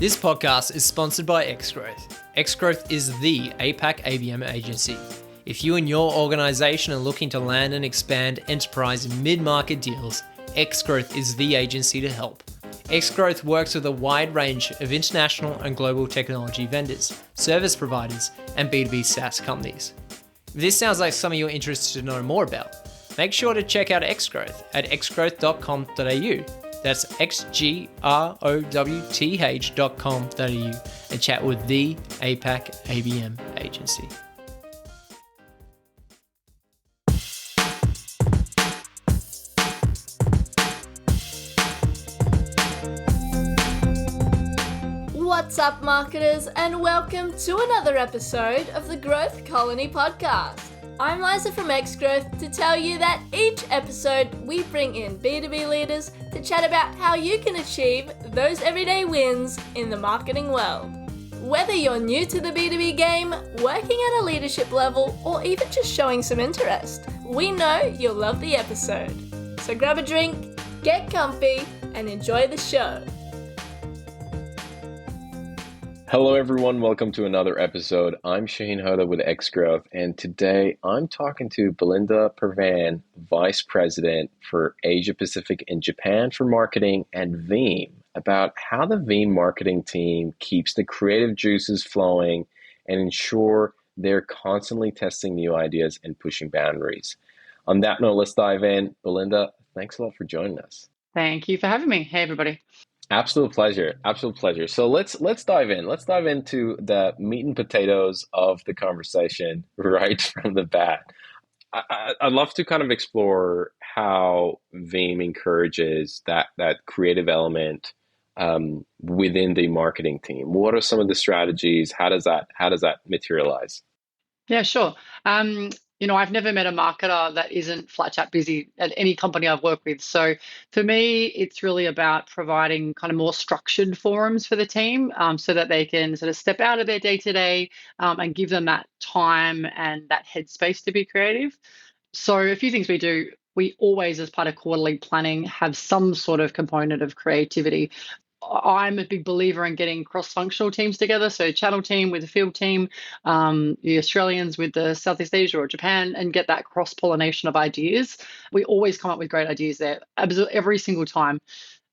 This podcast is sponsored by Xgrowth. Xgrowth is the APAC ABM agency. If you and your organization are looking to land and expand enterprise and mid-market deals, Xgrowth is the agency to help. Xgrowth works with a wide range of international and global technology vendors, service providers, and B2B SaaS companies. If this sounds like something you're interested to know more about, make sure to check out Xgrowth at xgrowth.com.au. That's xgrowth.com.au and chat with the APAC ABM agency. What's up, marketers, and welcome to another episode of the Growth Colony podcast. I'm Liza from Xgrowth to tell you that each episode we bring in B2B leaders to chat about how you can achieve those everyday wins in the marketing world. Whether you're new to the B2B game, working at a leadership level, or even just showing some interest, we know you'll love the episode. So grab a drink, get comfy, and enjoy the show. Hello everyone, welcome to another episode. I'm Shane Hoda with Xgrowth, and today I'm talking to Belinda Pervan, Vice President for Asia Pacific and Japan for Marketing and Veeam, about how the Veeam marketing team keeps the creative juices flowing and ensure they're constantly testing new ideas and pushing boundaries. On that note, let's dive in. Belinda, thanks a lot for joining us. Thank you for having me. Hey, everybody. Absolute pleasure. Absolute pleasure. So let's dive in. Let's dive into the meat and potatoes of the conversation right from the bat. I'd love to kind of explore how Veeam encourages that creative element within the marketing team. What are some of the strategies? How does that materialize? Yeah, sure. I've never met a marketer that isn't flat chat busy at any company I've worked with. So for me, it's really about providing kind of more structured forums for the team so that they can sort of step out of their day-to-day and give them that time and that headspace to be creative. So a few things we do. We always, as part of quarterly planning, have some sort of component of creativity. I'm a big believer in getting cross-functional teams together. So channel team with the field team, the Australians with the Southeast Asia or Japan, and get that cross-pollination of ideas. We always come up with great ideas there every single time.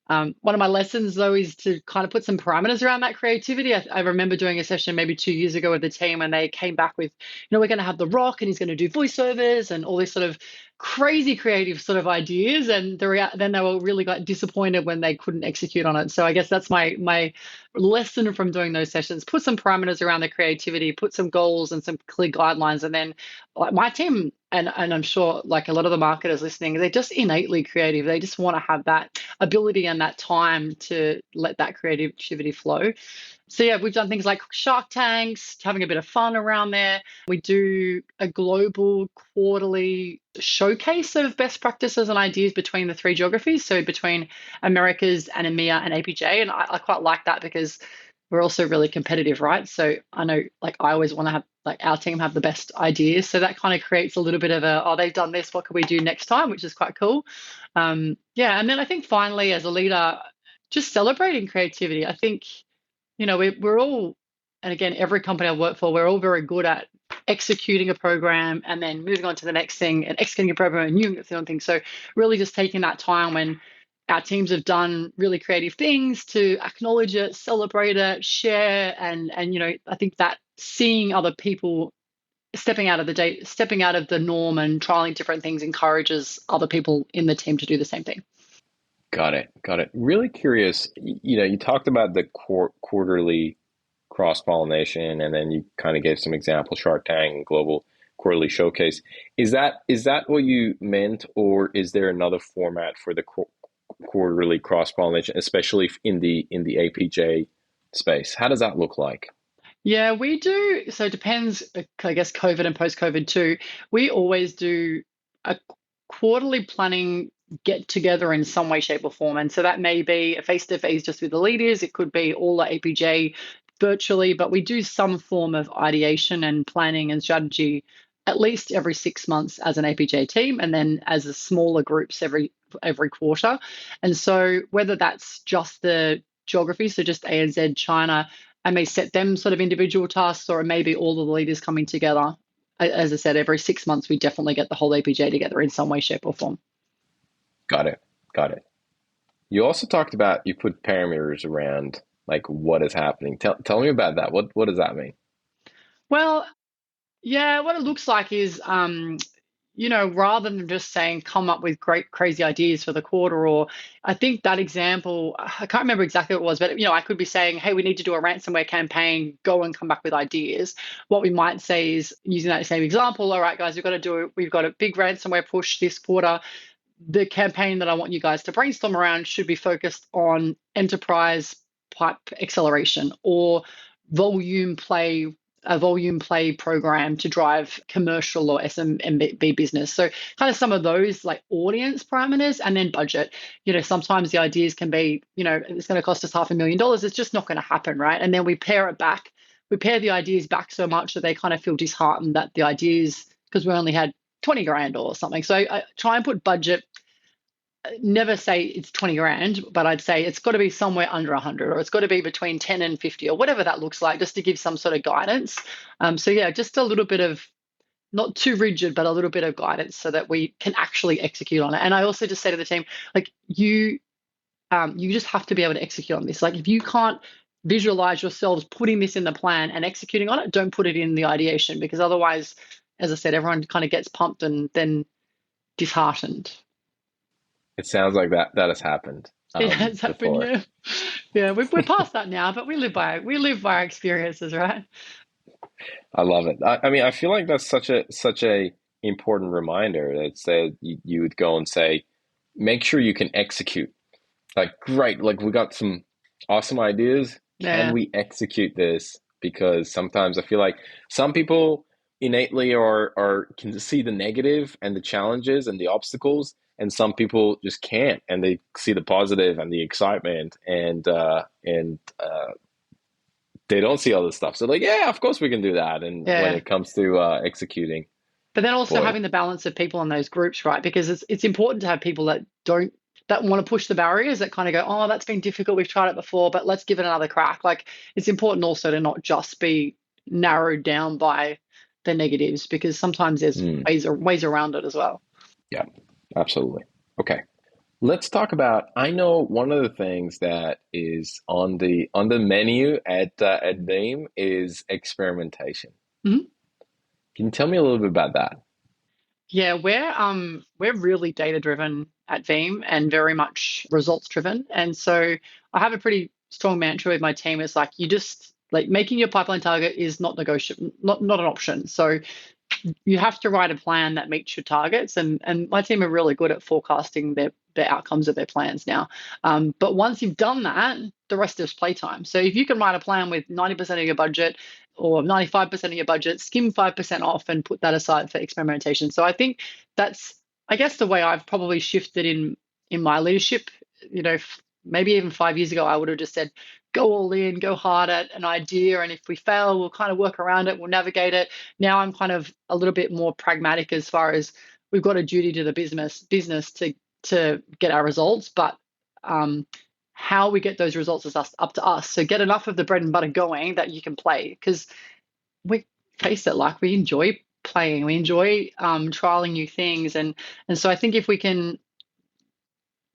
One of my lessons, though, is to kind of put some parameters around that creativity. I remember doing a session maybe 2 years ago with the team, and they came back with, we're going to have The Rock, and he's going to do voiceovers and all this sort of crazy creative sort of ideas. And then they were really disappointed when they couldn't execute on it. So I guess that's my lesson from doing those sessions. Put some parameters around the creativity, put some goals and some clear guidelines. And then my team, and I'm sure like a lot of the marketers listening, they're just innately creative. They just want to have that ability and that time to let that creativity flow. So yeah, we've done things like Shark Tanks, having a bit of fun around there. We do a global quarterly showcase of best practices and ideas between the three geographies. So between Americas and EMEA and APJ. And I quite like that because we're also really competitive, right? So I know I always want to have our team have the best ideas. So that kind of creates a little bit of they've done this, what can we do next time, which is quite cool. And then I think finally as a leader, just celebrating creativity. I think, we're all, and again, every company I work for, we're all very good at executing a program and then moving on to the next thing and executing a program and new thing. So really just taking that time when our teams have done really creative things to acknowledge it, celebrate it, share, and I think that seeing other people stepping out of the norm and trialing different things encourages other people in the team to do the same thing. Got it. Really curious. You talked about the quarterly cross-pollination, and then you kind of gave some examples, Shark Tank and Global Quarterly Showcase. Is that what you meant, or is there another format for the quarterly cross-pollination, especially in the APJ space? How does that look like? Yeah, we do. So it depends, I guess, COVID and post-COVID too. We always do a quarterly planning get together in some way, shape or form. And so that may be a face-to-face just with the leaders. It could be all the APJ virtually, but we do some form of ideation and planning and strategy at least every 6 months as an APJ team, and then as a smaller groups every quarter. And so whether that's just the geographies, so just ANZ, China, I may set them sort of individual tasks, or it may be all of the leaders coming together. As I said, every 6 months, we definitely get the whole APJ together in some way, shape, or form. Got it. Got it. You also talked about you put parameters around like what is happening. Tell me about that. What does that mean? Well, yeah, what it looks like is, rather than just saying come up with great crazy ideas for the quarter, or I think that example, I can't remember exactly what it was, but I could be saying, hey, we need to do a ransomware campaign, go and come back with ideas. What we might say is, using that same example, all right, guys, we've got a big ransomware push this quarter. The campaign that I want you guys to brainstorm around should be focused on enterprise pipe acceleration, or volume play a volume play program to drive commercial or SMB business. So kind of some of those like audience parameters, and then budget. Sometimes the ideas can be, it's going to cost us $500,000. It's just not going to happen, right? And then we pair the ideas back so much that they kind of feel disheartened that the ideas, because we only had 20 grand or something. So I try and put budget, never say it's 20 grand, but I'd say it's got to be somewhere under 100, or it's got to be between 10 and 50, or whatever that looks like, just to give some sort of guidance. So yeah, just a little bit of, not too rigid, but a little bit of guidance so that we can actually execute on it. And I also just say to the team, like, you just have to be able to execute on this. Like, if you can't visualize yourselves putting this in the plan and executing on it, don't put it in the ideation, because otherwise, as I said, everyone kind of gets pumped and then disheartened. It sounds like that has happened. It has happened, before. yeah. We're past that now, but we live by our experiences, right? I love it. I mean, I feel like that's such a important reminder that said you would go and say, make sure you can execute. Like, great, like we got some awesome ideas. Yeah. Can we execute this? Because sometimes I feel like some people innately are can see the negative and the challenges and the obstacles, and some people just can't, and they see the positive and the excitement, and they don't see all this stuff. So like, yeah, of course we can do that. And when it comes to executing, but then also boy. having the balance of people in those groups, right? Because it's important to have people that want to push the barriers, that kind of go, oh, that's been difficult, we've tried it before, but let's give it another crack. Like, it's important also to not just be narrowed down by the negatives, because sometimes there's ways around it as well. Yeah, absolutely. Okay. Let's talk about, I know one of the things that is on the menu at Veeam is experimentation. Mm-hmm. Can you tell me a little bit about that? Yeah, we're really data driven at Veeam, and very much results driven. And so I have a pretty strong mantra with my team. It's like, you just, like, making your pipeline target is not negotiable, not an option. So you have to write a plan that meets your targets, and my team are really good at forecasting their outcomes of their plans now. But once you've done that, the rest is playtime. So if you can write a plan with 90% of your budget or 95% of your budget, skim 5% off and put that aside for experimentation. So I think that's, I guess, the way I've probably shifted in my leadership. Maybe even 5 years ago, I would have just said, go all in, go hard at an idea, and if we fail, we'll kind of work around it, we'll navigate it. Now I'm kind of a little bit more pragmatic, as far as we've got a duty to the business to get our results, but how we get those results is up to us. So get enough of the bread and butter going that you can play, because we face it, like, we enjoy playing, we enjoy trialing new things, and so I think if we can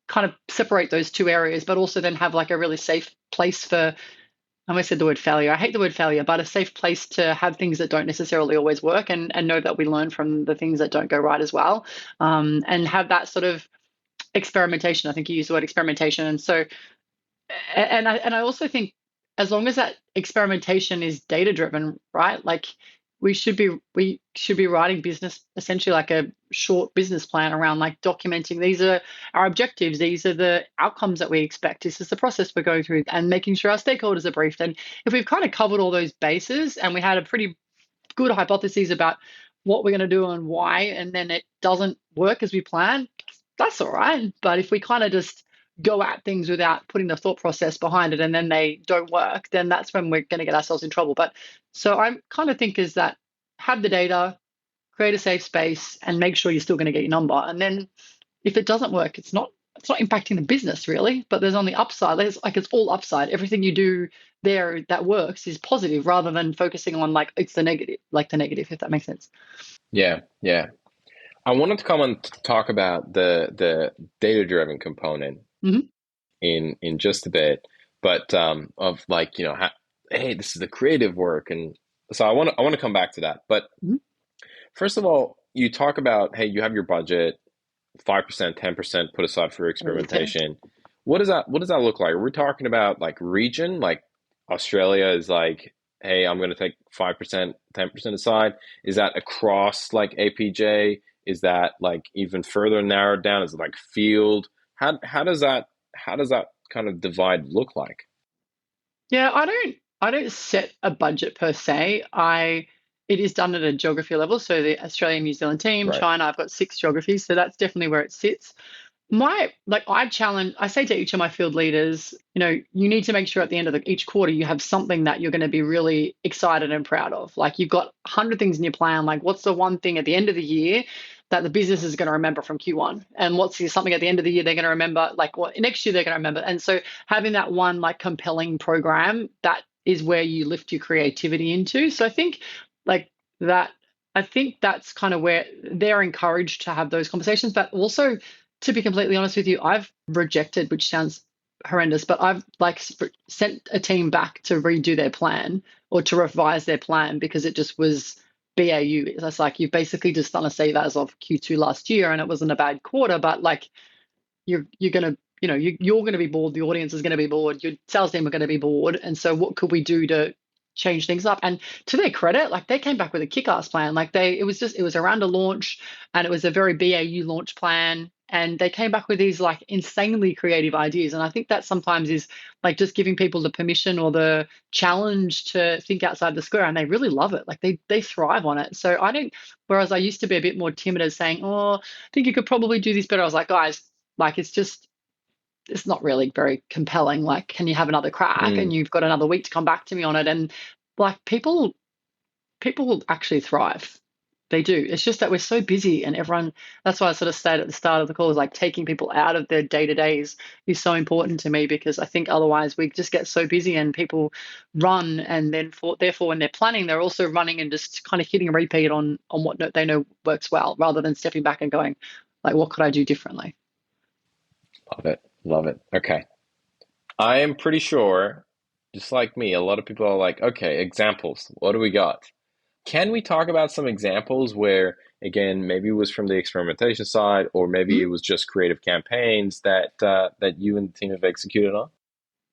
kind of separate those two areas, but also then have like a really safe place for, I almost said the word failure, I hate the word failure, but a safe place to have things that don't necessarily always work, and know that we learn from the things that don't go right as well, and have that sort of experimentation. I think you used the word experimentation. And so, and I also think, as long as that experimentation is data driven, right? Like, we should be writing business, essentially like a short business plan around, like, documenting, these are our objectives, these are the outcomes that we expect, this is the process we're going through, and making sure our stakeholders are briefed. And if we've kind of covered all those bases, and we had a pretty good hypotheses about what we're going to do and why, and then it doesn't work as we plan, that's all right. But if we kind of just go at things without putting the thought process behind it, and then they don't work, then that's when we're going to get ourselves in trouble. But so I kind of think is that, have the data, create a safe space, and make sure you're still going to get your number. And then if it doesn't work, it's not it's not impacting the business really, but there's on the upside. It's all upside. Everything you do there that works is positive rather than focusing on like it's the negative, if that makes sense. Yeah, yeah. I wanted to come and talk about the data-driven component Mm-hmm. in just a bit, but of like, hey, this is the creative work, and so I want to come back to that. But Mm-hmm. first of all, you talk about, hey, you have your budget, 5%, 10% put aside for All 10. experimentation. What does that look like? Are we talking about like region, like Australia is like, hey, I'm going to take 5%, 10% aside? Is that across like APJ? Is that like even further narrowed down? Is it like field? How does that kind of divide look like? Yeah, I don't set a budget per se. It is done at a geography level. So the Australian New Zealand team, Right. China, I've got 6 geographies. So that's definitely where it sits. I say to each of my field leaders, you need to make sure at the end of each quarter you have something that you're going to be really excited and proud of. Like you've got 100 things in your plan. Like what's the one thing at the end of the year that the business is going to remember from Q1? And something at the end of the year they're going to remember, like what next year they're going to remember. And so having that one like compelling program, that is where you lift your creativity into. So I think like that, I think that's kind of where they're encouraged to have those conversations, but also to be completely honest with you, I've rejected, which sounds horrendous, but I've like sent a team back to redo their plan or to revise their plan because it just was BAU. It's like you've basically just done a save as of Q2 last year, and it wasn't a bad quarter, but like you're gonna you're gonna be bored. The audience is gonna be bored. Your sales team are gonna be bored, and so what could we do to change things up? And to their credit, like they came back with a kick-ass plan. Like it was around a launch, and it was a very BAU launch plan. And they came back with these like insanely creative ideas. And I think that sometimes is like just giving people the permission or the challenge to think outside the square, and they really love it. Like they thrive on it. So I don't. Whereas I used to be a bit more timid as saying, "Oh, I think you could probably do this better." I was like, guys, like it's not really very compelling. Like, can you have another crack? And Mm, you've got another week to come back to me on it. And like people actually thrive. They do. It's just that we're so busy, and everyone. That's why I sort of stated at the start of the call is like taking people out of their day to days is so important to me, because I think otherwise we just get so busy and people run, and then therefore when they're planning, they're also running and just kind of hitting a repeat on what they know works well, rather than stepping back and going like, what could I do differently? love it. Love it. Okay. I am pretty sure, just like me, a lot of people are like, okay, examples. What do we got? Can we talk about some examples where, again, maybe it was from the experimentation side, or maybe it was just creative campaigns that you and the team have executed on?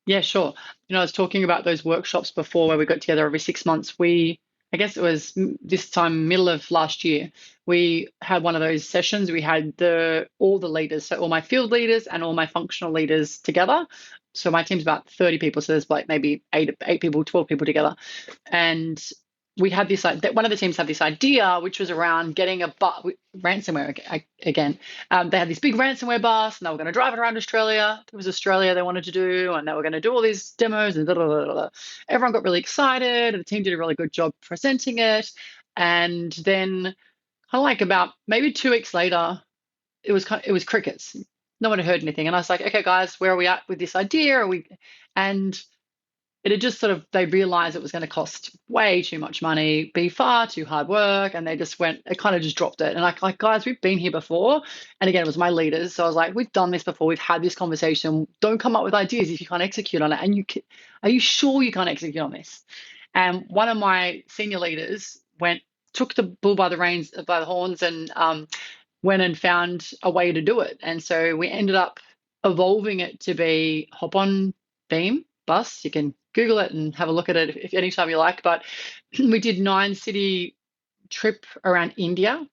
Yeah, sure. I was talking about those workshops before where we got together every 6 months. I guess it was this time, middle of last year, we had one of those sessions. We had all the leaders, so all my field leaders and all my functional leaders together. So my team's about 30 people. So there's like maybe eight people, 12 people together. And we had this, like, one of the teams had this idea, which was around getting ransomware again. They had this big ransomware bus, and they were going to drive it around Australia. It was Australia they wanted to do, and they were going to do all these demos and da, da, da, da, da. Everyone got really excited, and the team did a really good job presenting it. And then, kind of like about maybe 2 weeks later, it was crickets. No one had heard anything, and I was like, "Okay, guys, where are we at with this idea? Are we?" And it had just sort of, they realized it was going to cost way too much money, be far too hard work, and they just it kind of just dropped it. And like, guys, we've been here before. And again, it was my leaders. So I was like, we've done this before. We've had this conversation. Don't come up with ideas if you can't execute on it. And are you sure you can't execute on this? And one of my senior leaders took the bull by the horns, and went and found a way to do it. And so we ended up evolving it to be hop on Veeam Bus. You can Google it and have a look at it if anytime you like. But we did 9-city trip around India.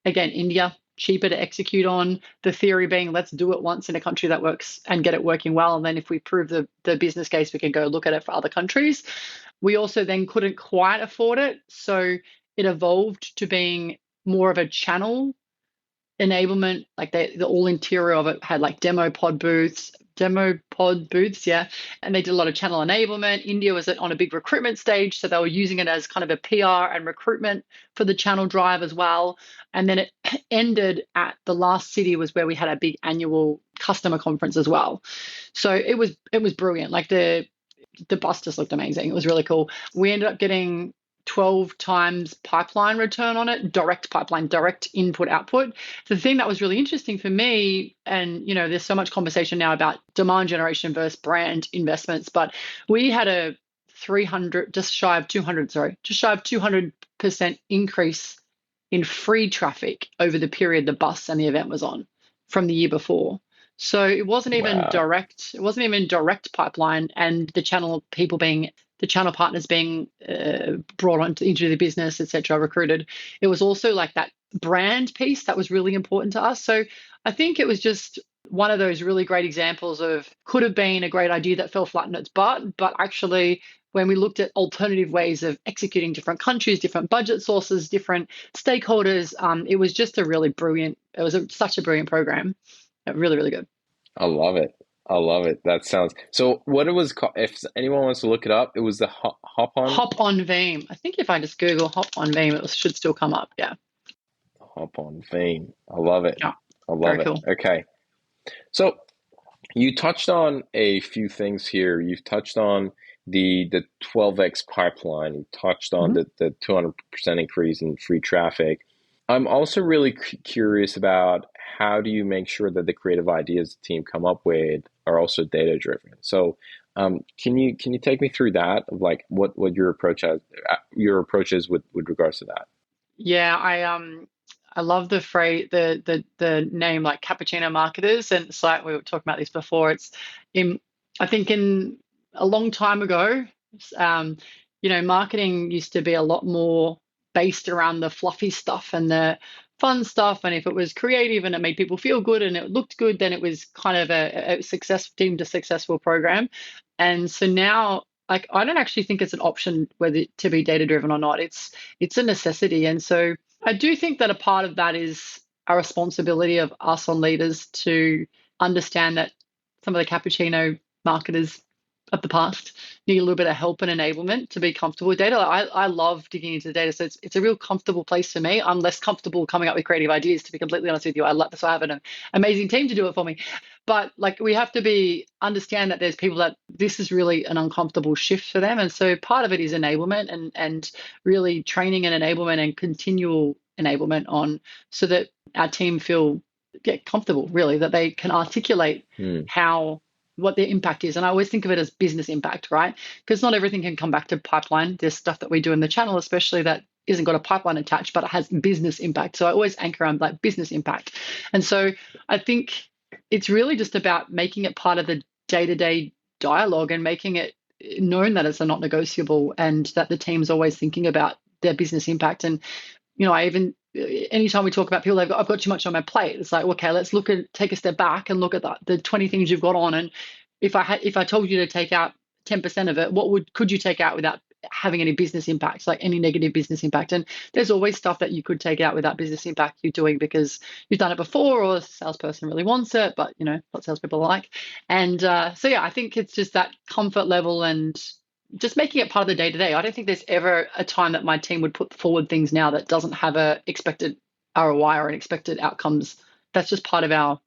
Again, India, cheaper to execute on. The theory being, let's do it once in a country that works and get it working well. And then if we prove the business case, we can go look at it for other countries. We also then couldn't quite afford it. So it evolved to being more of a channel enablement, like the all interior of it had like demo pod booths, yeah. And they did a lot of channel enablement. India was on a big recruitment stage, so they were using it as kind of a PR and recruitment for the channel drive as well. And then it ended at the last city was where we had a big annual customer conference as well. So it was brilliant. Like the bus just looked amazing. It was really cool. We ended up getting 12 times pipeline return on it, direct pipeline, direct input output. The thing that was really interesting for me, and there's so much conversation now about demand generation versus brand investments, but we had a 200% increase in free traffic over the period the bus and the event was on from the year before. So it wasn't even direct. It wasn't even direct pipeline, and the channel partners being brought into the business, etc., recruited. It was also like that brand piece that was really important to us. So I think it was just one of those really great examples of could have been a great idea that fell flat on its butt, but actually when we looked at alternative ways of executing different countries, different budget sources, different stakeholders, it was just such a brilliant program. Really, really good. I love it. I love it. That sounds so. What it was called, if anyone wants to look it up, it was the Hop on Veeam. I think if I just Google Hop on Veeam, it should still come up. Yeah. Hop on Veeam. I love it. Yeah. I love Very it. cool. Okay. So you touched on a few things here. You've touched on the 12x pipeline. You touched on the 200% increase in free traffic. I'm also really curious about how do you make sure that the creative ideas the team come up with are also data driven. So can you take me through that of like what your approach is with regards to that? Yeah, I love the phrase, the name like cappuccino marketers, and it's like we were talking about this before. I think in a long time ago, marketing used to be a lot more based around the fluffy stuff and the fun stuff. And if it was creative and it made people feel good and it looked good, then it was kind of a deemed a successful program. And so now, like, I don't actually think it's an option whether to be data driven or not. It's a necessity. And so I do think that a part of that is a responsibility of us on leaders to understand that some of the cappuccino marketers of the past need a little bit of help and enablement to be comfortable with data. I love digging into the data, so it's a real comfortable place for me. I'm less comfortable coming up with creative ideas, to be completely honest with you. So I have an amazing team to do it for me. But like we have to understand that there's people that this is really an uncomfortable shift for them, and so part of it is enablement and really training and enablement and continual enablement on so that our team get comfortable, really, that they can articulate what their impact is. And I always think of it as business impact, right? Because not everything can come back to pipeline. There's stuff that we do in the channel, especially that isn't got a pipeline attached, but it has business impact. So I always anchor on like business impact. And so I think it's really just about making it part of the day-to-day dialogue and making it known that it's a not negotiable and that the team's always thinking about their business impact. And, anytime we talk about people, I've got too much on my plate. It's like, okay, let's take a step back and look at the 20 things you've got on. And if I told you to take out 10% of it, could you take out without having any business impacts, like any negative business impact? And there's always stuff that you could take out without business impact you're doing because you've done it before or a salesperson really wants it, but what salespeople like. And so yeah, I think it's just that comfort level and just making it part of the day-to-day. I don't think there's ever a time that my team would put forward things now that doesn't have a expected ROI or an expected outcomes. That's just part of our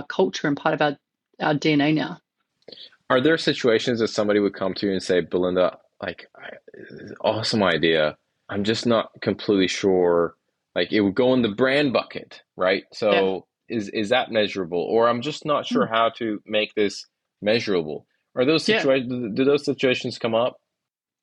culture and part of our DNA now. Are there situations that somebody would come to you and say, Belinda, like, awesome idea, I'm just not completely sure, like it would go in the brand bucket, right? So is that measurable? Or I'm just not sure how to make this measurable. Are those situations, do those situations come up?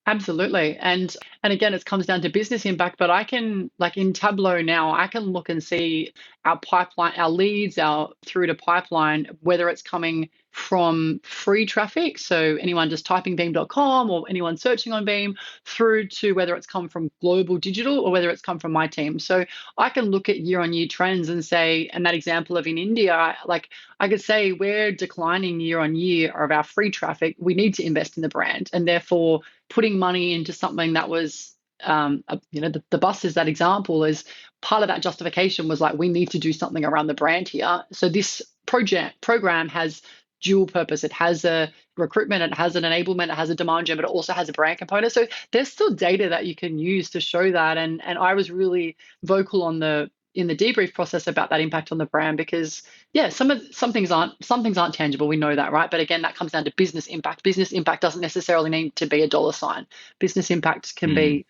Absolutely. And again, it comes down to business impact, but I can, like in Tableau now, I can look and see our pipeline, our leads, through to pipeline, whether it's coming from free traffic, so anyone just typing Veeam.com or anyone searching on Veeam, through to whether it's come from global digital or whether it's come from my team. So I can look at year-on-year trends and say, and that example of in India, like I could say we're declining year-on-year of our free traffic. We need to invest in the brand, and therefore putting money into something that was the bus is that example. Is part of that justification was like, we need to do something around the brand here. So this program has dual purpose. It has a recruitment, it has an enablement, it has a demand gen, but it also has a brand component. So there's still data that you can use to show that. And I was really vocal in the debrief process about that impact on the brand, because some things aren't tangible. We know that, right? But again, that comes down to business impact. Business impact doesn't necessarily need to be a dollar sign. Business impact can be,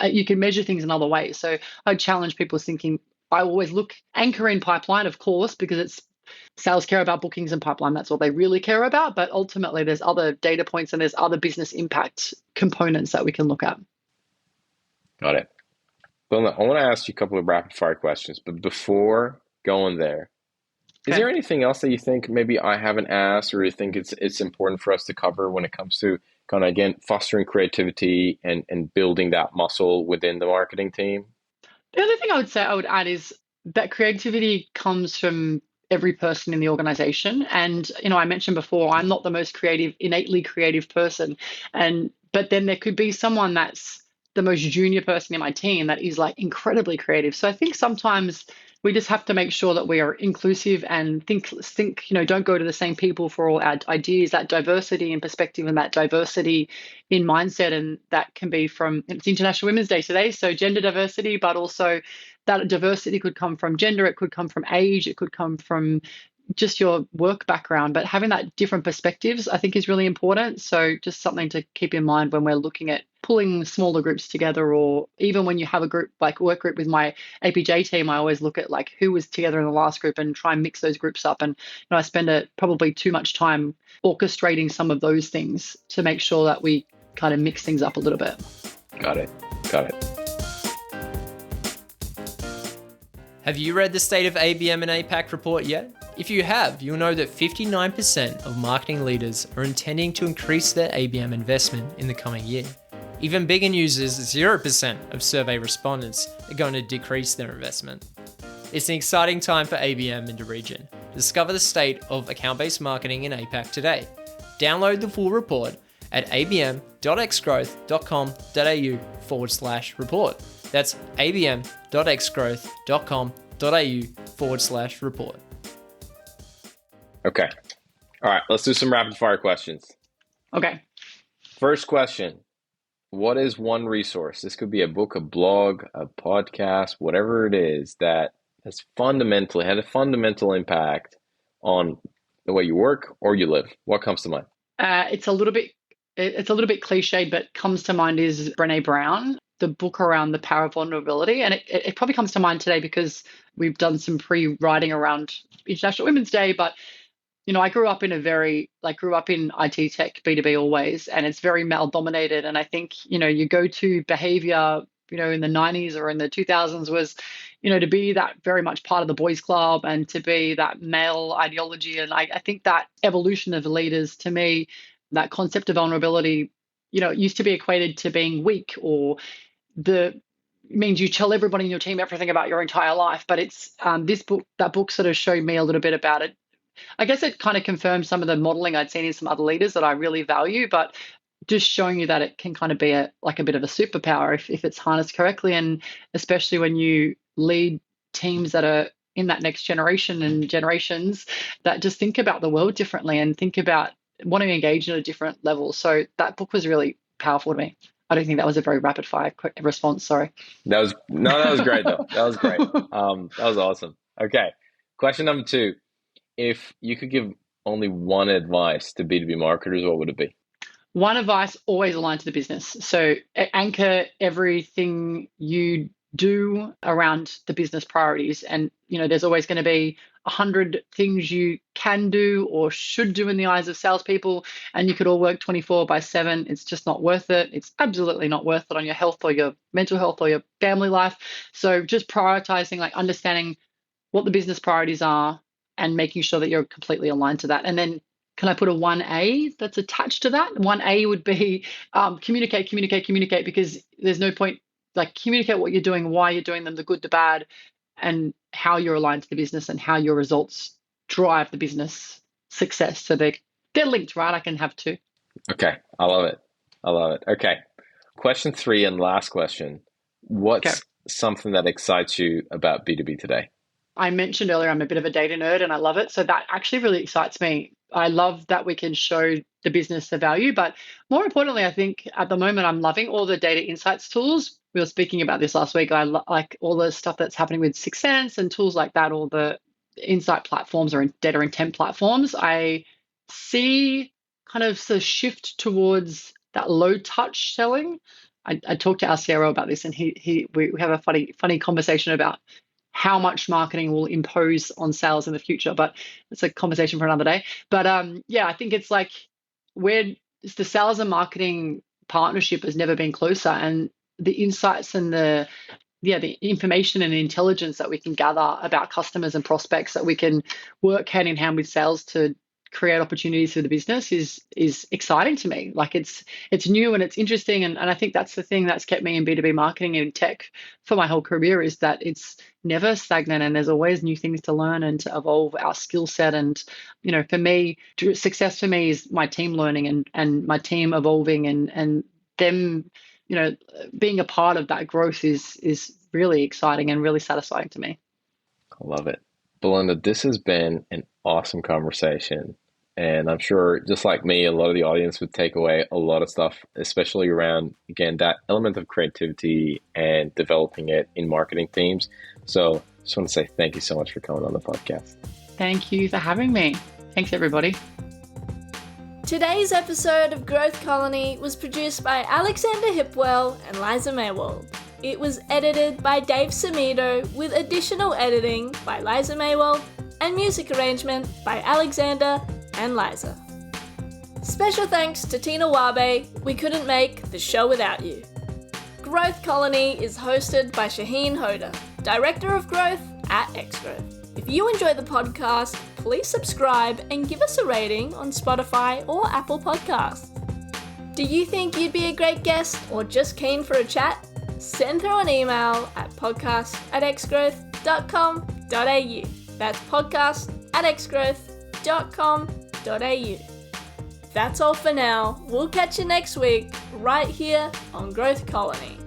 you can measure things in other ways. So I challenge people thinking, I always anchor in pipeline, of course, because it's sales care about bookings and pipeline. That's all they really care about. But ultimately, there's other data points and there's other business impact components that we can look at. Got it. Belinda, I want to ask you a couple of rapid fire questions, but before going there, is there anything else that you think maybe I haven't asked, or you think it's important for us to cover when it comes to kind of, again, fostering creativity and building that muscle within the marketing team? The other thing I would add is that creativity comes from every person in the organization. And, I mentioned before, I'm not the most innately creative person. But then there could be someone that's the most junior person in my team that is like incredibly creative. So I think sometimes we just have to make sure that we are inclusive and think, don't go to the same people for all our ideas. That diversity in perspective and that diversity in mindset, and that can be it's International Women's Day today, so gender diversity, but also that diversity could come from gender, it could come from age, it could come from just your work background, but having that different perspectives, I think, is really important. So just something to keep in mind when we're looking at pulling smaller groups together, or even when you have a group, like work group with my APJ team, I always look at like who was together in the last group and try and mix those groups up. And I spend probably too much time orchestrating some of those things to make sure that we kind of mix things up a little bit. Got it. Have you read the State of ABM and APAC report yet? If you have, you'll know that 59% of marketing leaders are intending to increase their ABM investment in the coming year. Even bigger news is 0% of survey respondents are going to decrease their investment. It's an exciting time for ABM in the region. Discover the state of account-based marketing in APAC today. Download the full report at abm.xgrowth.com.au/report. That's abm.xgrowth.com.au/report. Okay. All right. Let's do some rapid fire questions. Okay. First question. What is one resource? This could be a book, a blog, a podcast, whatever it is that has had a fundamental impact on the way you work or you live. What comes to mind? It's a little bit cliched, but comes to mind is Brené Brown, the book around the power of vulnerability. And it probably comes to mind today because we've done some pre-writing around International Women's Day. But, I grew up in IT tech, B2B always, and it's very male dominated. And I think, your go-to behavior, in the 90s or in the 2000s was, to be that very much part of the boys club and to be that male ideology. And I think that evolution of leaders, to me, that concept of vulnerability, it used to be equated to being weak, or means you tell everybody in your team everything about your entire life. But it's that book sort of showed me a little bit about it. I guess it kind of confirmed some of the modeling I'd seen in some other leaders that I really value, but just showing you that it can kind of be a bit of a superpower if it's harnessed correctly. And especially when you lead teams that are in that next generation and generations that just think about the world differently and think about wanting to engage at a different level. So that book was really powerful to me. I don't think that was a very rapid fire response. Sorry. That was great though. That was great. That was awesome. Okay. Question number 2. If you could give only one advice to B2B marketers, what would it be? One advice, always align to the business. So anchor everything you do around the business priorities. And, there's always going to be 100 things you can do or should do in the eyes of salespeople, and you could all work 24/7. It's just not worth it. It's absolutely not worth it on your health or your mental health or your family life. So just prioritizing, like understanding what the business priorities are and making sure that you're completely aligned to that. And then can I put a 1A that's attached to that? 1A would be communicate, because there's no point, like communicate what you're doing, why you're doing them, the good, the bad, and how you're aligned to the business and how your results drive the business success. So they're linked, right? I can have 2. Okay. I love it. Okay. Question 3 and last question. Okay. What's something that excites you about B2B today? I mentioned earlier I'm a bit of a data nerd and I love it. So that actually really excites me. I love that we can show the business the value. But more importantly, I think at the moment I'm loving all the data insights tools. We were speaking about this last week. Like all the stuff that's happening with Sixth Sense and tools like that, all the insight platforms or data intent platforms. I see kind of the shift towards that low touch selling. I talked to our CRO about this, and we have a funny conversation about how much marketing will impose on sales in the future, but it's a conversation for another day. But yeah, I think it's like where the sales and marketing partnership has never been closer, and the insights and the information and intelligence that we can gather about customers and prospects that we can work hand in hand with sales to create opportunities for the business is exciting to me. Like it's new and it's interesting, and I think that's the thing that's kept me in B2B marketing and tech for my whole career, is that it's never stagnant and there's always new things to learn and to evolve our skill set. And for me, success for me is my team learning and my team evolving and them being a part of that growth is really exciting and really satisfying to me. I love it. Belinda, this has been an awesome conversation. And I'm sure, just like me, a lot of the audience would take away a lot of stuff, especially around, again, that element of creativity and developing it in marketing teams. So just want to say thank you so much for coming on the podcast. Thank you for having me. Thanks, everybody. Today's episode of Growth Colony was produced by Alexander Hipwell and Liza Maywald. It was edited by Dave Samito with additional editing by Liza Maywald and music arrangement by Alexander and Liza. Special thanks to Tina Wabe. We couldn't make the show without you. Growth Colony is hosted by Shaheen Hoda, Director of Growth at XGrowth. If you enjoy the podcast, please subscribe and give us a rating on Spotify or Apple Podcasts. Do you think you'd be a great guest or just keen for a chat? Send through an email at podcast@xgrowth.com.au. That's podcast@xgrowth.com.au. That's all for now. We'll catch you next week, right here on Growth Colony.